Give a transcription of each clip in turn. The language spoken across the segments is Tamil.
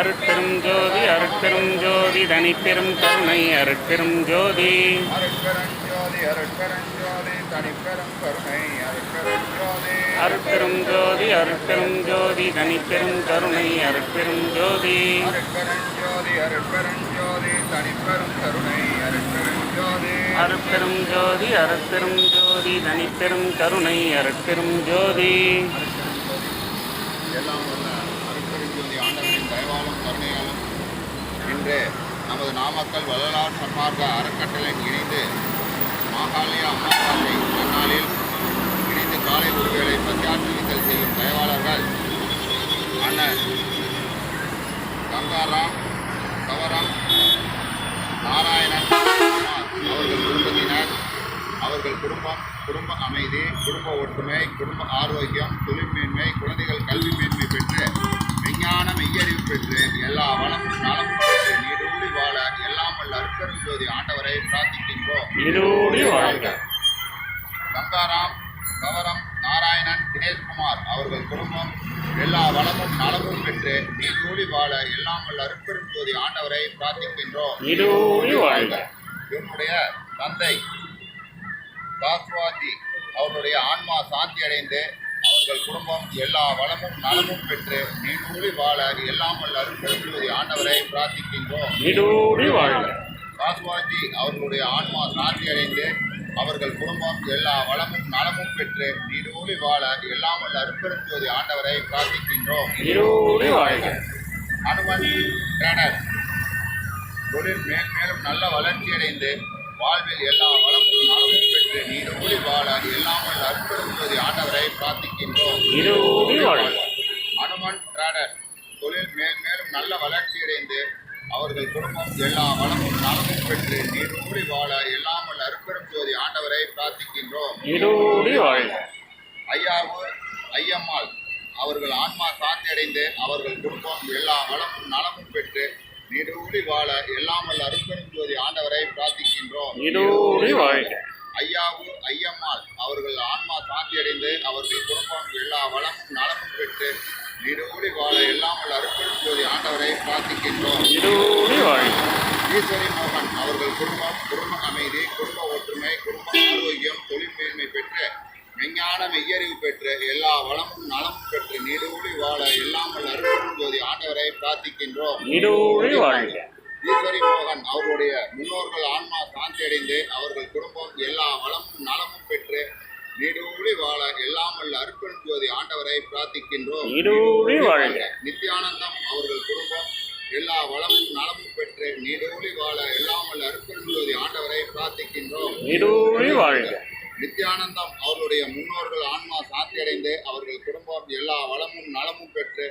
அருட்பெரும் ஜோதி அருட்பெரும் ஜோதி தனிப்பெரும் கருணை அருட்பெரும் ஜோதி தனிப்பெரும் கருணை அருட்பெரும் ஜோதி அருட்பெரும் ஜோதி தனிப்பெரும் கருணை அருட்பெரும் ஜோதி தனிப்பெரும் கருணை அருட்பெரும் ஜோதி அருட்பெரும் ஜோதி தனிப்பெரும் கருணை அருட்பெரும் ஜோதி எல்லாம் வல்ல அருட்பெருஞ்சோதி ஆண்டவரின் தயவாலும் கருணையாலும் இன்று நமது நாமக்கல் வள்ளலார் சன்மார்க்க அறக்கட்டளையில் இணைந்து மாகாளிய அமாவாசை நன்னாளில் இணைந்து காலை ஒருவேளை பத்தியாற்றலித்தல் செய்யும் தயவாளர்கள் அண்ணன் கங்காராம் கவரம் நாராயணன் அவர்கள் குடும்பத்தினர் அவர்கள் குடும்ப அமைதி, குடும்ப ஒற்றுமை, குடும்ப ஆரோக்கியம், தொழில் மேன்மை, குழந்தைகள் கல்வி மேன்மை பெற்று விஞ்ஞான மெய்யறிவு பெற்று எல்லா வளமும் நலமும் பெற்று நீடூழி வாழ எல்லாம் வல்ல அருட்பெருஞ்சோதி ஆண்டவரை பிரார்த்திக்கின்றோம். கங்காராம் கவரம் நாராயணன் தினேஷ்குமார் அவர்கள் குடும்பம் எல்லா வளமும் நலமும் பெற்று நீடூழி வாழ எல்லாம் வல்ல அருட்பெருஞ்சோதி ஆண்டவரை பிரார்த்திக்கின்றோம். இவனுடைய தந்தை தாஸ்வாஜி அவர்களுடைய ஆன்மா சாந்தி அடைந்து அவர்கள் குடும்பம் எல்லா வளமும் நலமும் பெற்று நீடூழி வாழ எல்லாம் வல்ல அருட்பெருஞ்சோதி ஆண்டவரை பிரார்த்திக்கின்றோம். தாஸ்வாஜி அவர்களுடைய ஆன்மா சாந்தி அடைந்து அவர்கள் குடும்பம் எல்லா வளமும் நலமும் பெற்று நீடூழி வாழ எல்லாம் வல்ல அருட்பெருஞ்சோதி ஆண்டவரை பிரார்த்திக்கின்றோம். அனுமன் ட்ரேடர் தொழில் மேலும் நல்ல வளர்ச்சியடைந்து வாழ்வில் எல்லா வளமும் நலமும் பெற்று நீடூழி வாழ எல்லாம் வல்ல அருட்பெருஞ்சோதி ஆண்டவரை பிரார்த்திக்கின்றோம். அனுமன் ட்ரேடர் தொழில் மேலும் நல்ல வளர்ச்சியடைந்து அவர்கள் குடும்பம் எல்லா வளமும் நலமும் பெற்று நீடூழி வாழ எல்லாம் வல்ல அருட்பெருஞ்சோதி ஆண்டவரை பிரார்த்திக்கின்றோம். ஐயாவு ஐயம்மாள் அவர்கள் ஆன்மா சாந்தி அடைந்து அவர்கள் குடும்பம் எல்லா வளமும் நலமும் பெற்று நீடூழி வாழ எல்லாம் வல்ல அருட்பெருஞ்சோதி ஆண்டவரை பிரார்த்திக்கின்றோம். ஐயாவு ஐயம்மாள் அவர்கள் ஆன்மா சாந்தி அடைந்து அவர்கள் குடும்பம் எல்லா வளமும் நலமும் பெற்று நீடூழி வாழ எல்லாம் வல்ல அருட்பெருஞ்சோதி ஆண்டவரை பிரார்த்திக்கின்றோம். ஈஸ்வரி மோகன் அவர்கள் குடும்ப அமைதி, குடும்ப ஒற்றுமை, குடும்ப ஆரோக்கியம், தொழில் மேன்மை பெற்று விஞ்ஞான மெய்யறிவு பெற்று எல்லா வளமும் நலமும் பெற்று நீடூழி வாழ எல்லாம் வல்ல அருட்பெருஞ்சோதி ஆண்டவரை பிரார்த்திக்கின்றோம். ஈஸ்வரி மோகன் அவர்களுடைய முன்னோர்கள் ஆன்மா சாந்தி அடைந்து அவர்கள் குடும்பம் எல்லா வளமும் நலமும் பெற்று நீடூழி வாழ எல்லாம் வல்ல அருட்பெருஞ்சோதி ஆண்டவரை பிரார்த்திக்கின்றோம். நித்யானந்தம் அவர்கள் குடும்பம் எல்லா வளமும் நலமும் பெற்று நீடூழி வாழ எல்லாம் வல்ல அருட்பெருஞ்சோதி ஆண்டவரை பிரார்த்திக்கின்றோம். நித்யானந்தம் அவர்களுடைய முன்னோர்கள் ஆன்மா சாந்தி அடைந்து அவர்கள் குடும்பம் எல்லா வளமும் நலமும் பெற்று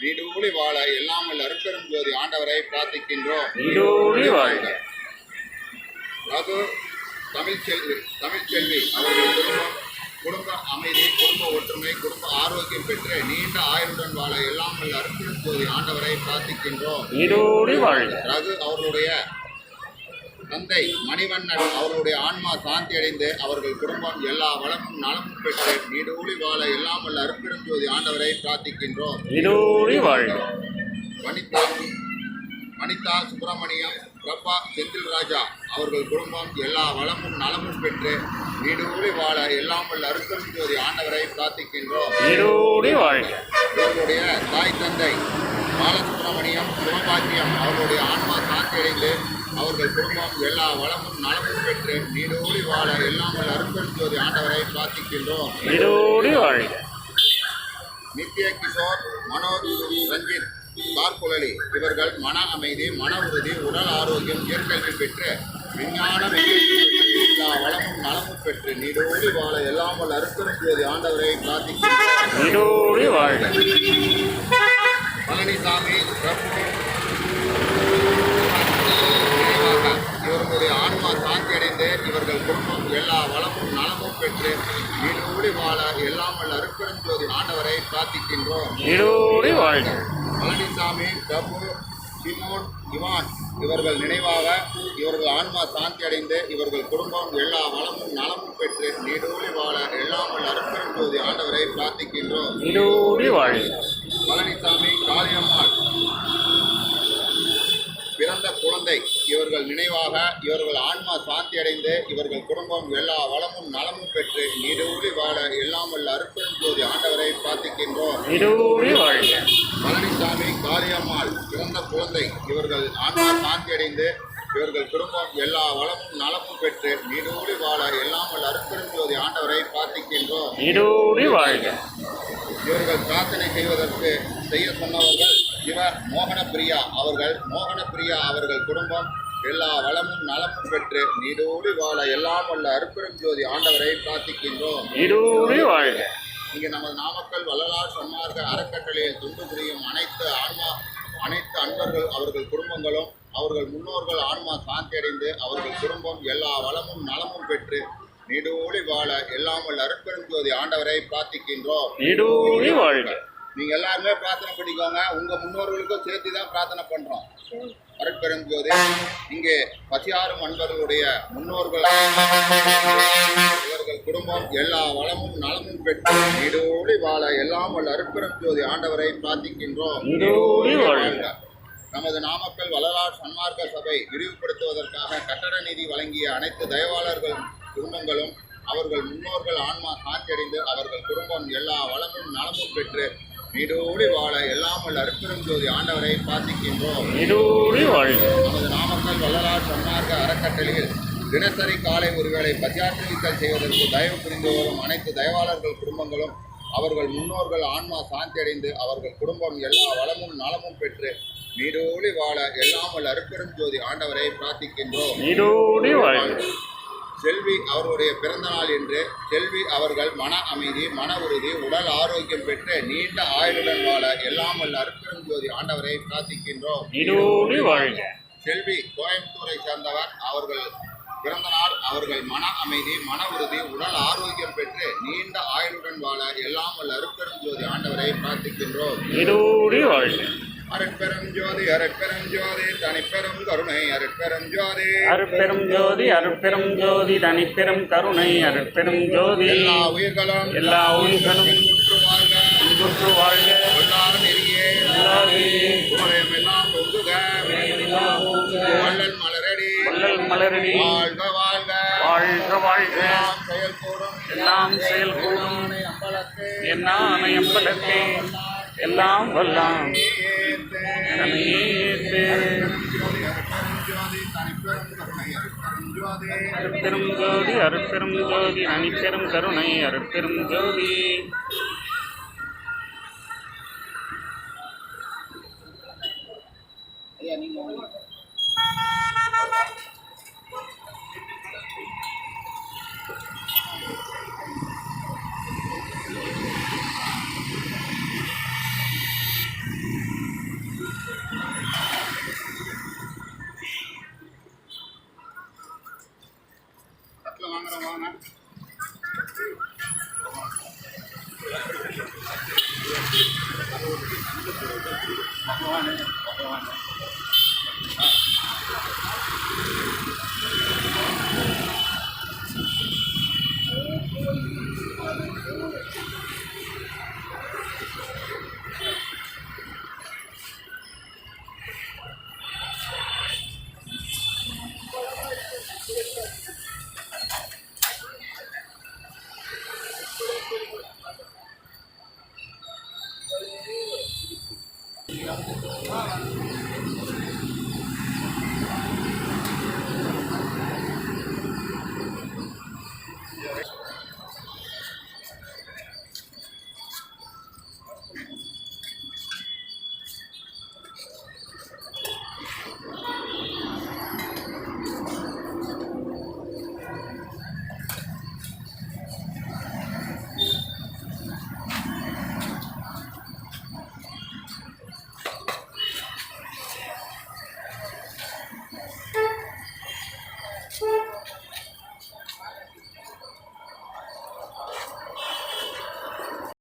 நீடூழி வாழ எல்லாம் வல்ல அருட்பெருஞ்சோதி ஆண்டவரை பிரார்த்திக்கின்றோம். ரகு தமிழ்ச்செல்வி அவர்கள் குடும்ப அமைதி, குடும்ப ஒற்றுமை, குடும்ப ஆரோக்கியம் பெற்று நீண்ட ஆயுளுடன் வாழ எல்லாம் வல்ல அருட்பெருஞ்சோதி ஆண்டவரை பிரார்த்திக்கின்றோம். ரகு அவர்களுடைய தந்தை மணிவண்ணன் அவர்களுடைய ஆன்மா சாந்தி அடைந்து அவர்கள் குடும்பம் எல்லா வளமும் நலமும் பெற்று நீடூழி வாழ எல்லாம் வல்ல அருட்பெருஞ்சோதி ஆண்டவரை பிரார்த்திக்கின்றோம். வனிதா சுப்பிரமணியம் பிரபா செந்தில் ராஜா அவர்கள் குடும்பம் எல்லா வளமும் நலமும் பெற்று நீடூழி வாழ எல்லாம் வல்ல அருட்பெருஞ்சோதி ஆண்டவரை பிரார்த்திக்கின்றோம். இவர்களுடைய தாய் தந்தை பாலசுப்பிரமணியம் சிவபாக்கியம் அவர்களுடைய ஆன்மா சாந்தி அடைந்து அவர்கள் குடும்பம் எல்லா வளமும் நலமும் பெற்று நீடூழி வாழ எல்லாம் வல்ல அருட்பெருஞ்சோதி ஆண்டவரை பிரார்த்திக்கின்றோம். நித்ய கிஷோர், மனோஜ், ரஞ்சித், கார்குழலி இவர்கள் மன அமைதி, மன உறுதி, உடல் ஆரோக்கியம், உயர்கல்வி பெற்று விஞ்ஞான எல்லா வளமும் நலமும் பெற்று நீடூழி வாழ எல்லாம் வல்ல அருட்பெருஞ்சோதி ஆண்டவரை பிரார்த்திக்கின்றோம். பழனிசாமி இவர்களுடைய ஆன்மா சாந்தி அடைந்து இவர்கள் குடும்பம் எல்லா வளமும் நலமும் பெற்று நீடூழி வாழ எல்லாம் வல்ல அருட்பெருஞ்சோதி ஆண்டவரை பிரார்த்திக்கின்றோம். பழனிசாமி பிரபு சிமோன் இவான் இவர்கள் நினைவாக இவர்கள் ஆன்மா சாந்தி அடைந்து இவர்கள் குடும்பம் எல்லா வளமும் நலமும் பெற்று நீடூழி வாழ எல்லாம் வல்ல அருட்பெருஞ்சோதி ஆண்டவரை பிரார்த்திக்கின்றோம். பழனிசாமி காளியம்மாள் இவர்கள் நினைவாக இவர்கள் ஆன்மா சாந்தி அடைந்து இவர்கள் குடும்பம் எல்லா வளமும் நலமும் பெற்று நீடூழி வாழ எல்லாம் வல்ல அருட்பெரும் ஜோதி ஆண்டவரை பிரார்த்திக்கின்றோம். நீடூழி வாழ்க. பழனிசாமி காளியம்மாள் பிறந்த குழந்தை இவர்கள் ஆன்மா சாந்தி அடைந்து இவர்கள் குடும்பம் எல்லா வளமும் நலமும் பெற்று நீடூழி வாழ எல்லாம் வல்ல அருட்பெரும் ஜோதி ஆண்டவரை பிரார்த்திக்கின்றோம். நீடூழி வாழ்க. இவர்கள் பிரார்த்தனை செய்வதற்கு செய்ய சொன்னவர்கள் இவர் மோகனப்பிரியா அவர்கள் குடும்பம் எல்லா வளமும் நலமும் பெற்று நீடூழி வாழ எல்லாம் வல்ல அருட்பெரும் ஜோதி ஆண்டவரை பிரார்த்திக்கின்றோம். நீடூழி வாழ்க. இங்கே நமது நாமக்கல் வள்ளலார் சன்மார்க்க அறக்கட்டளையில் தொண்டு புரியும் அனைத்து அன்பர்கள் அவர்கள் குடும்பங்களும் அவர்கள் முன்னோர்கள் ஆன்மா சாந்தி அடைந்து அவர்கள் குடும்பம் எல்லா வளமும் நலமும் பெற்று நீடூழி வாழ எல்லாம் வல்ல அருட்பெரும் ஜோதி ஆண்டவரை பிரார்த்திக்கின்றோம். நீடூழி வாழ்க. நீங்க எல்லாருமே பிரார்த்தனை பண்ணிக்கோங்க. உங்க முன்னோர்களுக்கும் சேர்த்து தான் பிரார்த்தனை பண்றோம். அருட்பெரும் ஜோதி இங்கே 16 அன்பர்களுடைய முன்னோர்கள் இவர்கள் குடும்பம் எல்லா வளமும் நலமும் பெற்று நீடூழி வாழ எல்லாம் வல்ல அருட்பெரும் ஜோதி ஆண்டவரை பிரார்த்திக்கின்றோம். நீடூழி வாழ்க. நமது நாமக்கல் வள்ளலார் சன்மார்க்க சபை விரிவுபடுத்துவதற்காக கட்டட நிதி வழங்கிய அனைத்து தயவாளர்கள் குடும்பங்களும் அவர்கள் முன்னோர்கள் ஆன்மா சாந்தியடைந்து அவர்கள் குடும்பம் எல்லா வளமும் நலமும் பெற்று நீடூழி வாழ எல்லாம் வல்ல அருட்பெரும் ஜோதி ஆண்டவரை பிரார்த்திக்கின்றோம். நீடூழி வாழ்க. நமது நாமக்கல் வள்ளலார் சன்மார்க்க அறக்கட்டளையில் தினசரி காலை ஒருவேளை பத்தியாற்றித்தல் செய்வதற்கு தயவு புரிந்து வரும் அனைத்து தயவாளர்கள் குடும்பங்களும் அவர்கள் முன்னோர்கள் ஆன்மா சாந்தியடைந்து அவர்கள் குடும்பம் எல்லா வளமும் நலமும் பெற்று நீடூழி வாழ எல்லாம் வல்ல அருட்பெரும் ஜோதி ஆண்டவரை பிரார்த்திக்கின்றோம். நீடூழி வாழ்க. செல்வி அவர்களுடைய பிறந்த நாள் என்று செல்வி அவர்கள் மன அமைதி மன உறுதி உடல் ஆரோக்கியம் பெற்று நீண்ட ஆயுளுடன் வாழ எல்லாம் வல்ல அருட்பெரும் ஜோதி ஆண்டவரை பிரார்த்திக்கின்றோம். நீடூழி வாழ்க. செல்வி கோயம்புத்தூரை சேர்ந்தவர் அவர்கள் பிறந்த நாள் அவர்கள் மன அமைதி மன உறுதி உடல் ஆரோக்கியம் பெற்று நீண்ட ஆயுளுடன் வாழ எல்லாம் வல்ல அருட்பெரும் ஜோதி ஆண்டவரை பிரார்த்திக்கின்றோம். நீடூழி வாழ்க. அருட்பெரும் ஜோதி தனிப்பெரும் கருணை அருட்பெரும் ஜோதி அருட்பெரும் ஜோதி தனிப்பெரும் கருணை அருட்பெரும் ஜோதி எல்லா உயிர்களும் இன்புற்று வாழ்க எல்லாரும் நெறியே எல்லாம் பொங்குக வள்ளல் மலரடி வாழ்க வாழ்க வாழ்க வாழ்க. எல்லாம் செயல்கூடும் எல்லாம் செயல்கூடும் என்னானை அம்பலத்தே எல்லாம் வல்லாம் அருட்பெரும் ஜோதி தனிப்பெரும் கருணை அருட்பெரும் ஜோதி. வாங்க